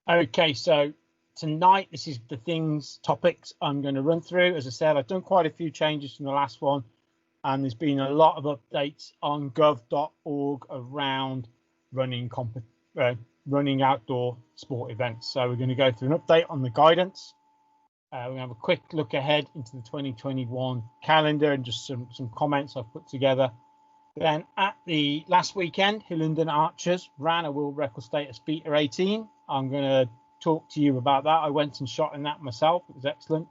Okay, so tonight, this is the topics I'm going to run through. As I said, I've done quite a few changes from the last one, and there's been a lot of updates on gov.org around running outdoor sport events. So we're going to go through an update on the guidance. We're going to have a quick look ahead into the 2021 calendar and just some comments I've put together. Then at the last weekend, Hillingdon Archers ran a world record status Beta 18. I'm going to talk to you about that. I went and shot in that myself. It was excellent.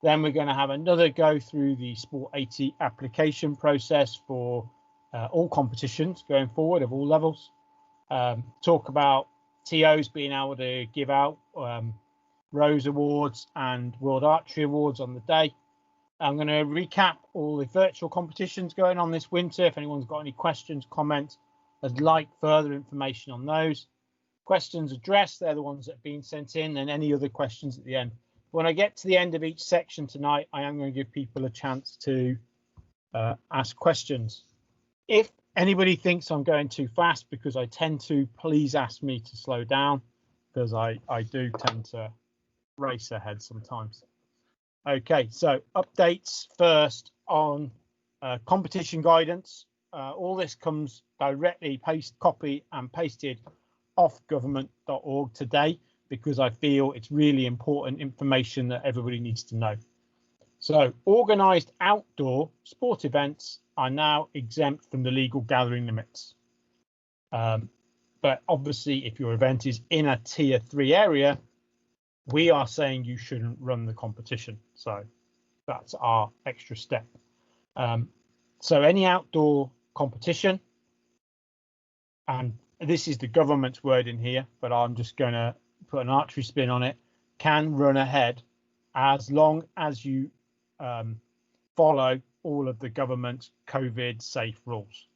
Then we're going to have another go through the Sport 80 application process for all competitions going forward of all levels. Talk about TOs being able to give out Rose Awards and World Archery Awards on the day. I'm going to recap all the virtual competitions going on this winter. If anyone's got any questions, comments, I'd like further information on those. Questions addressed, they're the ones that have been sent in, and any other questions at the end. When I get to the end of each section tonight, I am going to give people a chance to ask questions. If anybody thinks I'm going too fast, because I tend to, please ask me to slow down, because I do tend to race ahead sometimes. Okay, so updates first on competition guidance. All this comes directly copy and pasted off government.org today, because I feel it's really important information that everybody needs to know. So organised outdoor sport events are now exempt from the legal gathering limits. But obviously, if your event is in a tier 3 area, we are saying you shouldn't run the competition. So that's our extra step. So any outdoor competition, and this is the government's word in here, but I'm just going to put an archery spin on it, can run ahead as long as you follow all of the government's COVID safe rules.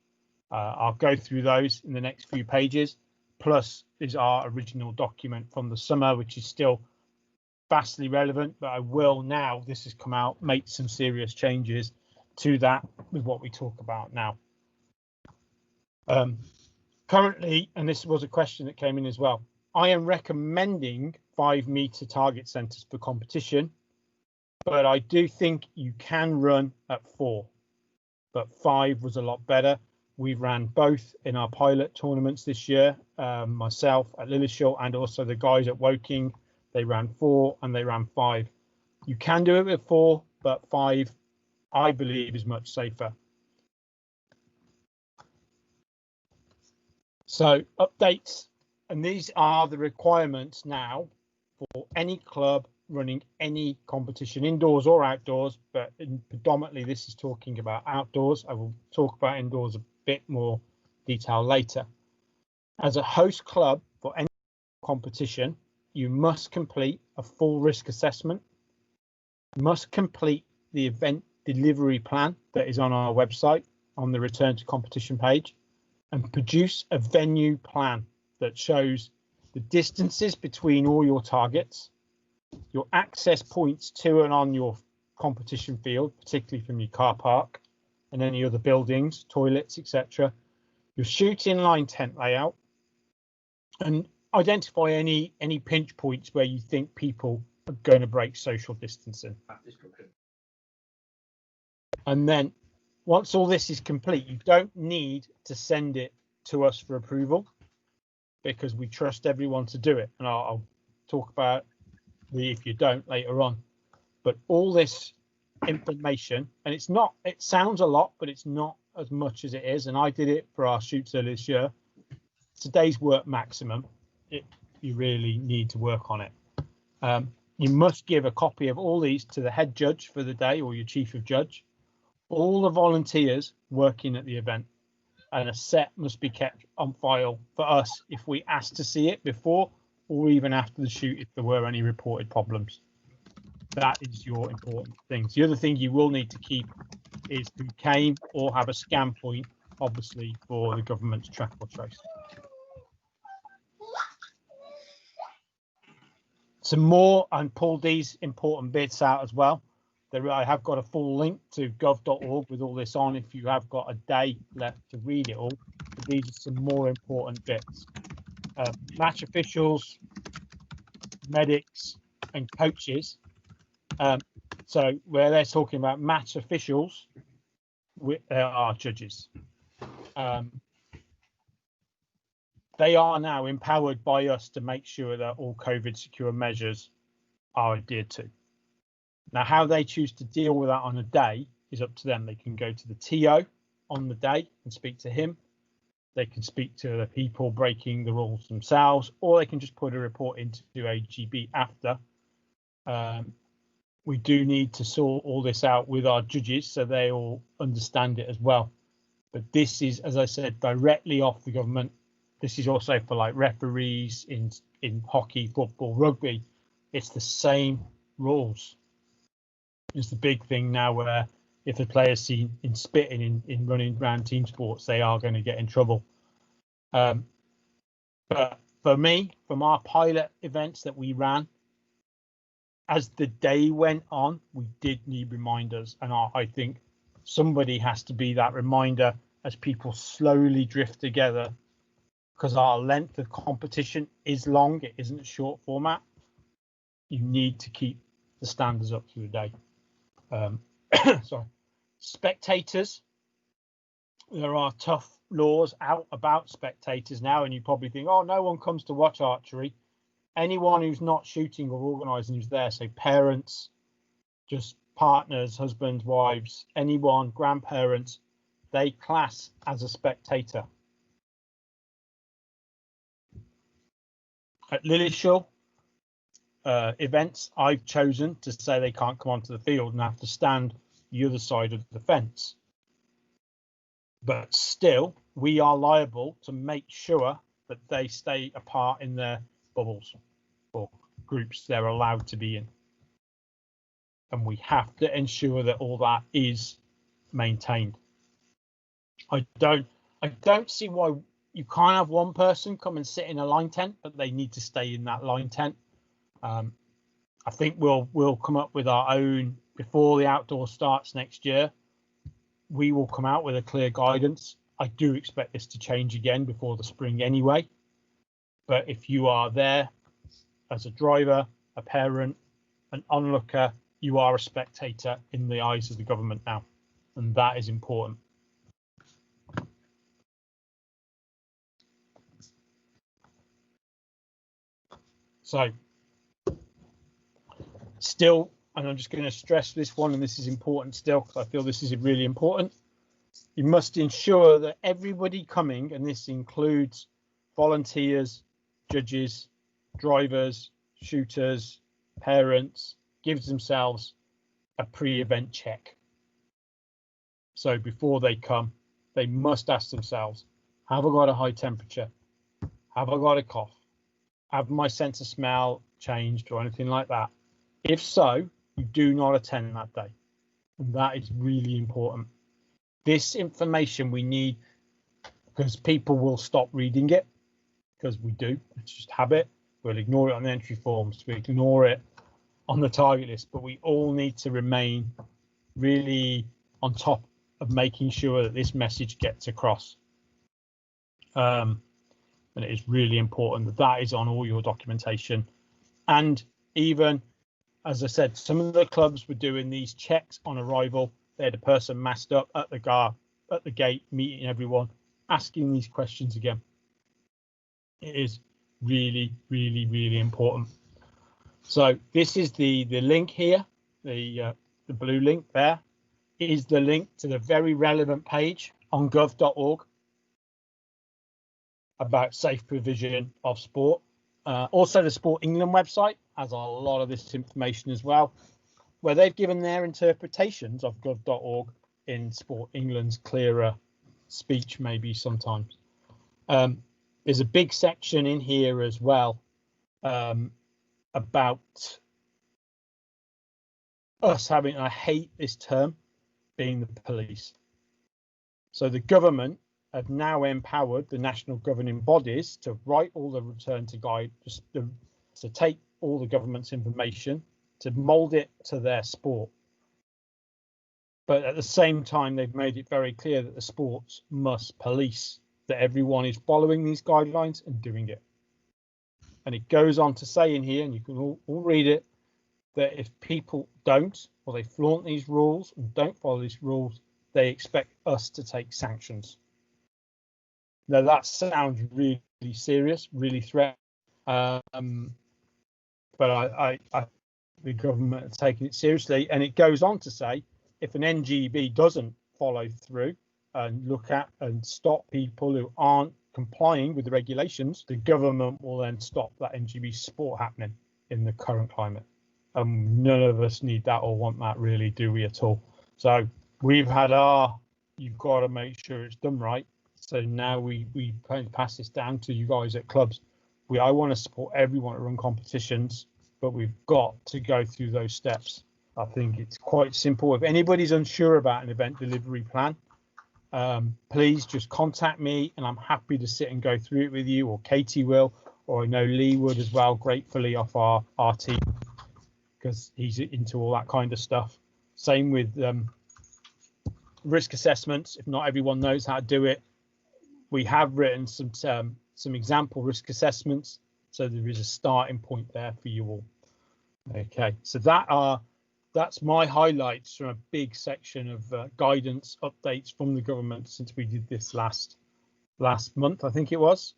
I'll go through those in the next few pages. Plus is our original document from the summer, which is still vastly relevant, but I will now, this has come out, make some serious changes to that with what we talk about now. Currently, and this was a question that came in as well, I am recommending 5-meter target centers for competition, but I do think you can run at 4, but 5 was a lot better. We've ran both in our pilot tournaments this year, myself at Lillishall and also the guys at Woking. They ran 4 and they ran 5. You can do it with 4, but 5, I believe, is much safer. So updates, and these are the requirements now for any club running any competition, indoors or outdoors, but predominantly this is talking about outdoors. I will talk about indoors a bit more detail later. As a host club for any competition, you must complete a full risk assessment, must complete the event delivery plan that is on our website on the return to competition page, and produce a venue plan that shows the distances between all your targets, your access points to and on your competition field, particularly from your car park and any other buildings, toilets, etc., your shooting line tent layout, and identify any pinch points where you think people are going to break social distancing. And then once all this is complete, you don't need to send it to us for approval, because we trust everyone to do it. And I'll talk about the if you don't later on. But all this information, and it sounds a lot, but it's not as much as it is. And I did it for our shoots earlier this year. Today's work maximum. You really need to work on it. You must give a copy of all these to the head judge for the day or your chief of judge, all the volunteers working at the event, and a set must be kept on file for us if we ask to see it before or even after the shoot if there were any reported problems. That is your important things. The other thing you will need to keep is who came or have a scan point, obviously, for the government's track or trace. Some more, and pulled these important bits out as well. I have got a full link to gov.org with all this on if you have got a day left to read it all. But these are some more important bits. Match officials, medics, and coaches. So where they're talking about match officials, there are judges. They are now empowered by us to make sure that all COVID secure measures are adhered to. Now, how they choose to deal with that on a day is up to them. They can go to the TO on the day and speak to him. They can speak to the people breaking the rules themselves, or they can just put a report into AGB after. We do need to sort all this out with our judges so they all understand it as well. But this is, as I said, directly off the government. This is also for like referees in hockey, football, rugby. It's the same rules. It's the big thing now where if a player's seen in spitting in running around team sports, they are going to get in trouble. But for me, from our pilot events that we ran, as the day went on, we did need reminders. And I think somebody has to be that reminder as people slowly drift together, because our length of competition is long. It isn't a short format. You need to keep the standards up through the day. Sorry. Spectators. There are tough laws out about spectators now, and you probably think, oh, no one comes to watch archery. Anyone who's not shooting or organising who's there, so parents, just partners, husbands, wives, anyone, grandparents, they class as a spectator. At Lillishall events, I've chosen to say they can't come onto the field and have to stand the other side of the fence. But still, we are liable to make sure that they stay apart in their bubbles or groups they're allowed to be in. And we have to ensure that all that is maintained. I don't see why you can't have one person come and sit in a line tent, but they need to stay in that line tent. I think we'll come up with our own before the outdoor starts next year. We will come out with a clear guidance. I do expect this to change again before the spring anyway. But if you are there as a driver, a parent, an onlooker, you are a spectator in the eyes of the government now, and that is important. So still, and I'm just going to stress this one, and this is important still because I feel this is really important. You must ensure that everybody coming, and this includes volunteers, judges, drivers, shooters, parents, gives themselves a pre-event check. So before they come, they must ask themselves, have I got a high temperature? Have I got a cough? Have my sense of smell changed or anything like that? If so, you do not attend that day. And that is really important. This information we need, because people will stop reading it, because we do. It's just habit. We'll ignore it on the entry forms. We ignore it on the target list. But we all need to remain really on top of making sure that this message gets across. And it is really important that that is on all your documentation. And even, as I said, some of the clubs were doing these checks on arrival. They had a person masked up at the gate, meeting everyone, asking these questions again. It is really, really, really important. So this is the link here, the blue link there is the link to the very relevant page on gov.org about safe provision of sport. Also, the Sport England website has a lot of this information as well, where they've given their interpretations of gov.org in Sport England's clearer speech, maybe sometimes. There's a big section in here as well about us having, I hate this term, being the police. So the government have now empowered the national governing bodies to write all the return to guide, just to take all the government's information, to mould it to their sport. But at the same time, they've made it very clear that the sports must police, that everyone is following these guidelines and doing it. And it goes on to say in here, and you can all read it, that if people don't, or they flaunt these rules and don't follow these rules, they expect us to take sanctions. Now that sounds really serious, really threatening, but I the government are taking it seriously. And it goes on to say, if an NGB doesn't follow through and look at and stop people who aren't complying with the regulations, the government will then stop that NGB sport happening in the current climate. None of us need that or want that, really, do we at all? So we've had you've got to make sure it's done right. So now we pass this down to you guys at clubs. I want to support everyone to run competitions, but we've got to go through those steps. I think it's quite simple. If anybody's unsure about an event delivery plan, please just contact me, and I'm happy to sit and go through it with you, or Katy will, or I know Lee would as well, gratefully, off our team, because he's into all that kind of stuff. Same with risk assessments. If not everyone knows how to do it, we have written some example risk assessments, so there is a starting point there for you all. Okay, so that's my highlights from a big section of guidance updates from the government since we did this last month, I think it was.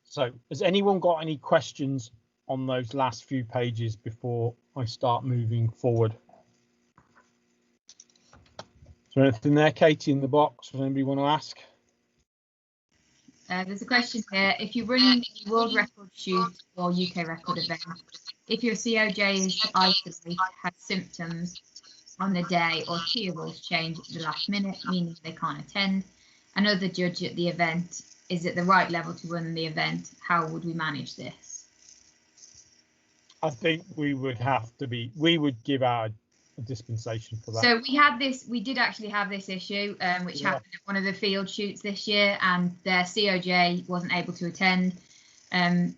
So has anyone got any questions on those last few pages before I start moving forward? Is there anything there, Katy, in the box? Does anybody want to ask? There's a question here. If you're running a world record shoot or UK record event, if your COJ is to isolate, has symptoms on the day, or tier rules change at the last minute, meaning they can't attend, another judge at the event is at the right level to run the event, how would we manage this? I think we would give out a dispensation for that. So we did actually have this issue, which happened at one of the field shoots this year, and their COJ wasn't able to attend. And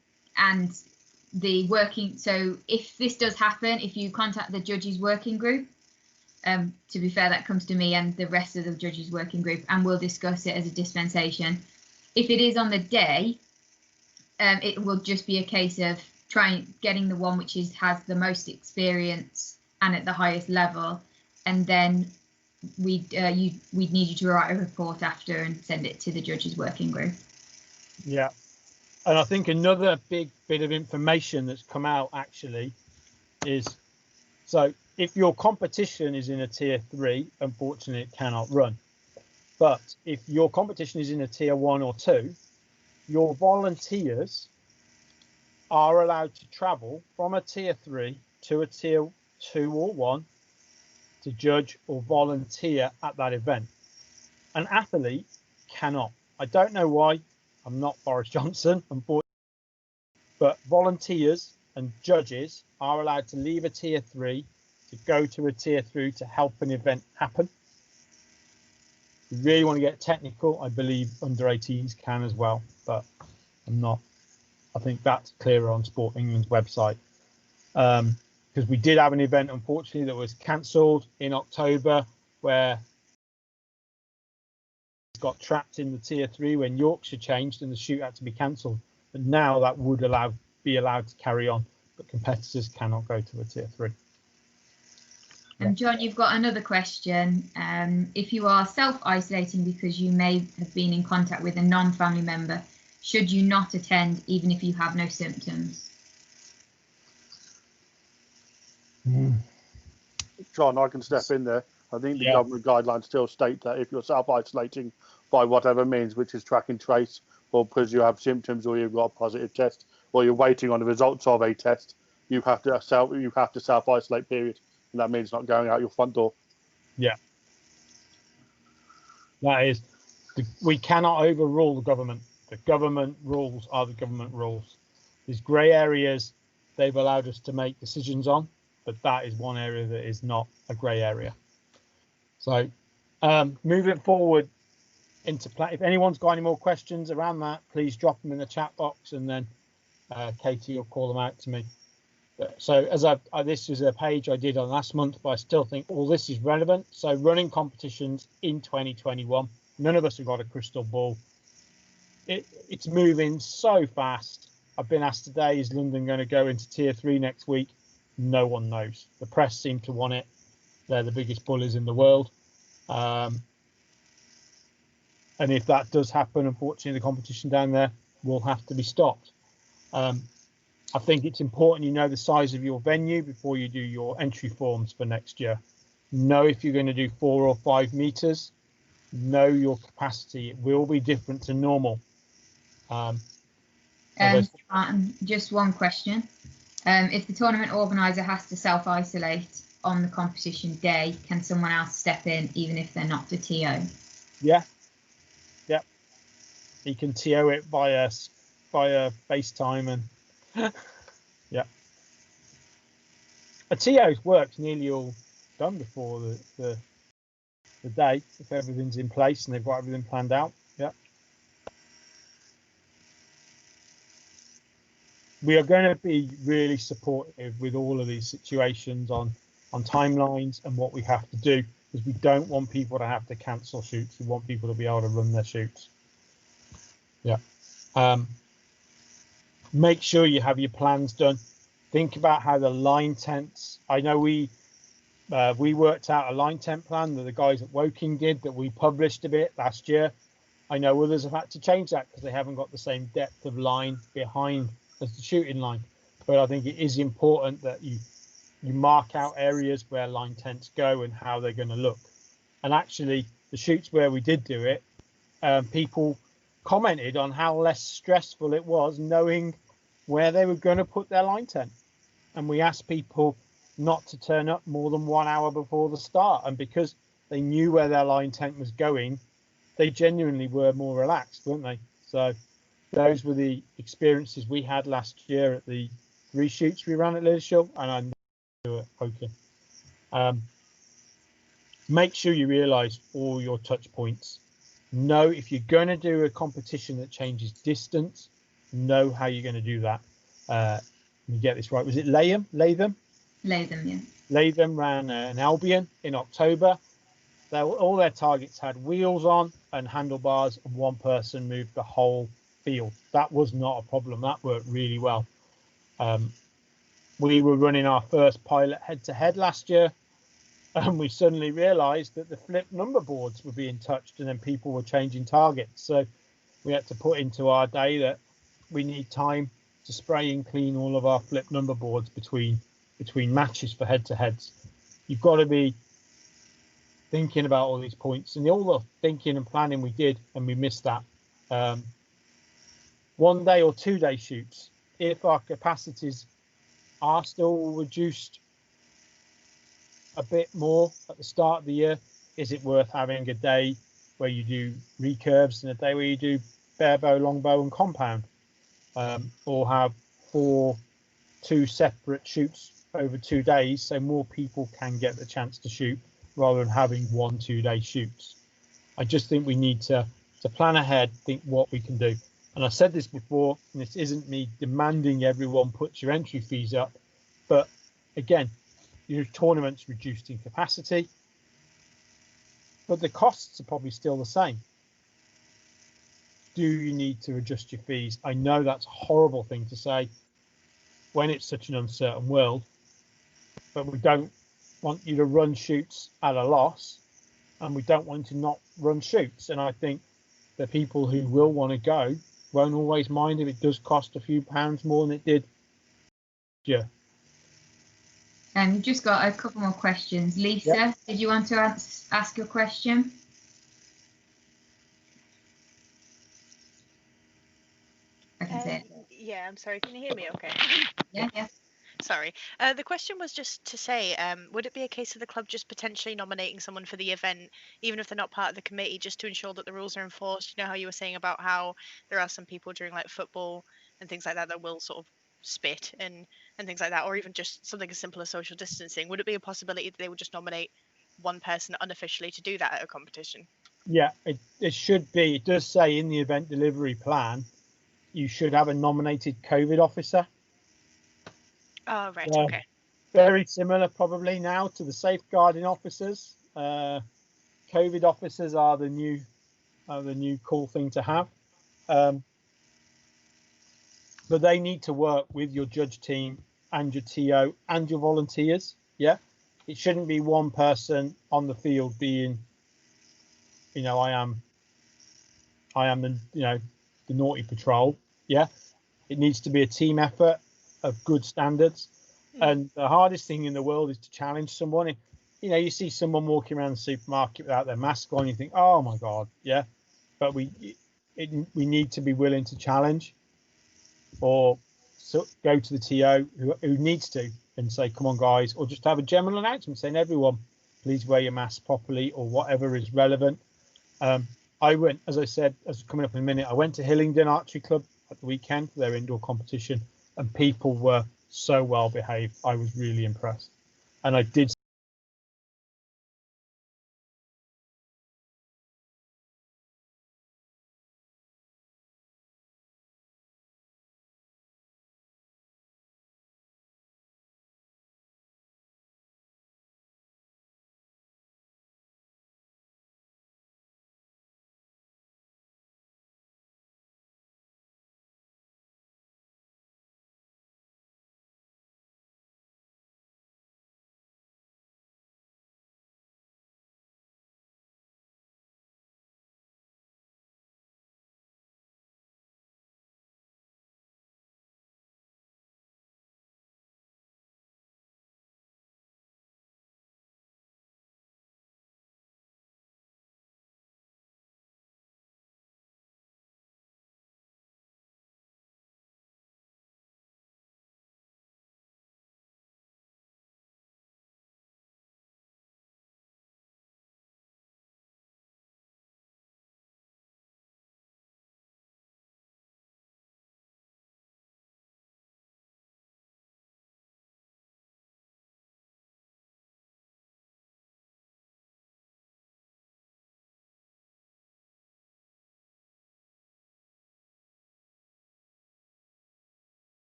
so if this does happen, if you contact the judges working group, to be fair, that comes to me and the rest of the judges working group, and we'll discuss it as a dispensation. If it is on the day, it will just be a case of getting the one which has the most experience and at the highest level, and then we'd need you to write a report after and send it to the judges working group. Yeah, and I think another big bit of information that's come out actually is, so if your competition is in a tier 3, unfortunately it cannot run. But if your competition is in a tier 1 or 2, your volunteers are allowed to travel from a tier 3 to a tier 2 or 1 to judge or volunteer at that event. An athlete cannot. I don't know why. I'm not Boris Johnson, unfortunately, but volunteers and judges are allowed to leave a tier 3 to go to a tier 3 to help an event happen. If you really want to get technical, I believe under 18s can as well, but I'm not. I think that's clearer on Sport England's website. Because we did have an event, unfortunately, that was cancelled in October, where it got trapped in the tier 3 when Yorkshire changed and the shoot had to be cancelled. But now that would be allowed to carry on, but competitors cannot go to a tier 3. And John, you've got another question. If you are self-isolating because you may have been in contact with a non-family member, should you not attend even if you have no symptoms? John, I can step in there. I think the government guidelines still state that if you're self-isolating by whatever means, which is track and trace, or because you have symptoms or you've got a positive test, or you're waiting on the results of a test, you have to self-isolate, period. And that means not going out your front door. Yeah. That is, we cannot overrule the government. The government rules are the government rules. There's grey areas they've allowed us to make decisions on, but that is one area that is not a grey area. So moving forward into if anyone's got any more questions around that, please drop them in the chat box, and then Katy will call them out to me. So as this is a page I did on last month, but I still think all this is relevant. So running competitions in 2021, none of us have got a crystal ball. it's moving so fast. I've been asked today, is London going to go into tier 3 next week? No one knows. The press seem to want it. They're the biggest bullies in the world. And if that does happen, unfortunately, the competition down there will have to be stopped. I think it's important you know the size of your venue before you do your entry forms for next year. Know if you're going to do 4 or 5 meters. Know your capacity. It will be different to normal. Just one question. If the tournament organizer has to self-isolate on the competition day, can someone else step in even if they're not the TO? Yeah. You can TO it via FaceTime and yeah. A TO's work's nearly all done before the day if everything's in place and they've got everything planned out. Yeah. We are going to be really supportive with all of these situations on timelines and what we have to do, because we don't want people to have to cancel shoots. We want people to be able to run their shoots. Yeah. Make sure you have your plans done. Think about how the line tents. I know we worked out a line tent plan that the guys at Woking did, that we published a bit last year. I know others have had to change that because they haven't got the same depth of line behind as the shooting line. But I think it is important that you mark out areas where line tents go and how they're going to look. And actually, the shoots where we did do it, people commented on how less stressful it was knowing where they were going to put their line tent. And we asked people not to turn up more than 1 hour before the start. And because they knew where their line tent was going, they genuinely were more relaxed, weren't they? So those were the experiences we had last year at the 3 shoots we ran at Liddeshill, and I do it. Okay. Make sure you realise all your touch points. Know if you're going to do a competition that changes distance, know how you're going to do that. Let me get this right. Was it Latham? Latham, yeah. Latham ran an Albion in October. All their targets had wheels on and handlebars, and one person moved the whole field. That was not a problem. That worked really well. We were running our first pilot head-to-head last year, and we suddenly realised that the flip number boards were being touched, and then people were changing targets. So we had to put into our day that we need time to spray and clean all of our flip number boards between matches for head-to-heads. You've got to be thinking about all these points, and all the thinking and planning we did, and we missed that. 1 day or 2 day shoots, if our capacities are still reduced a bit more at the start of the year, is it worth having a day where you do recurves and a day where you do bare bow, long bow and compound, or have 2 separate shoots over 2 days so more people can get the chance to shoot rather than having 1 2-day shoots. I just think we need to plan ahead, think what we can do. And I said this before, and this isn't me demanding everyone puts your entry fees up, but again, your tournament's reduced in capacity, but the costs are probably still the same. Do you need to adjust your fees? I know that's a horrible thing to say when it's such an uncertain world, but we don't want you to run shoots at a loss, and we don't want to not run shoots. And I think the people who will want to go won't always mind if it does cost a few pounds more than it did. Yeah. And you've just got a couple more questions. Lisa, yep. Did you want to ask your question? I can say it. Yeah, I'm sorry. Can you hear me okay? Yeah. Sorry. The question was just to say, would it be a case of the club just potentially nominating someone for the event, even if they're not part of the committee, just to ensure that the rules are enforced? You know how you were saying about how there are some people during like football and things like that that will sort of spit and things like that, or even just something as simple as social distancing. Would it be a possibility that they would just nominate one person unofficially to do that at a competition? Yeah, it should be. It does say in the event delivery plan, you should have a nominated COVID officer. Oh, right, okay. Very similar probably now to the safeguarding officers. COVID officers are the new cool thing to have. But they need to work with your judge team and your TO and your volunteers. Yeah, it shouldn't be one person on the field being, I am the the naughty patrol. Yeah, it needs to be a team effort of good standards. And the hardest thing in the world is to challenge someone. You see someone walking around the supermarket without their mask on, you think, oh my God, yeah. But we need to be willing to challenge, or go to the TO who needs to and say, come on guys, or just have a general announcement saying, everyone, please wear your mask properly, or whatever is relevant. I went, as I said, as coming up in a minute, I went to Hillingdon Archery Club at the weekend for their indoor competition, and people were so well behaved. I was really impressed. And I did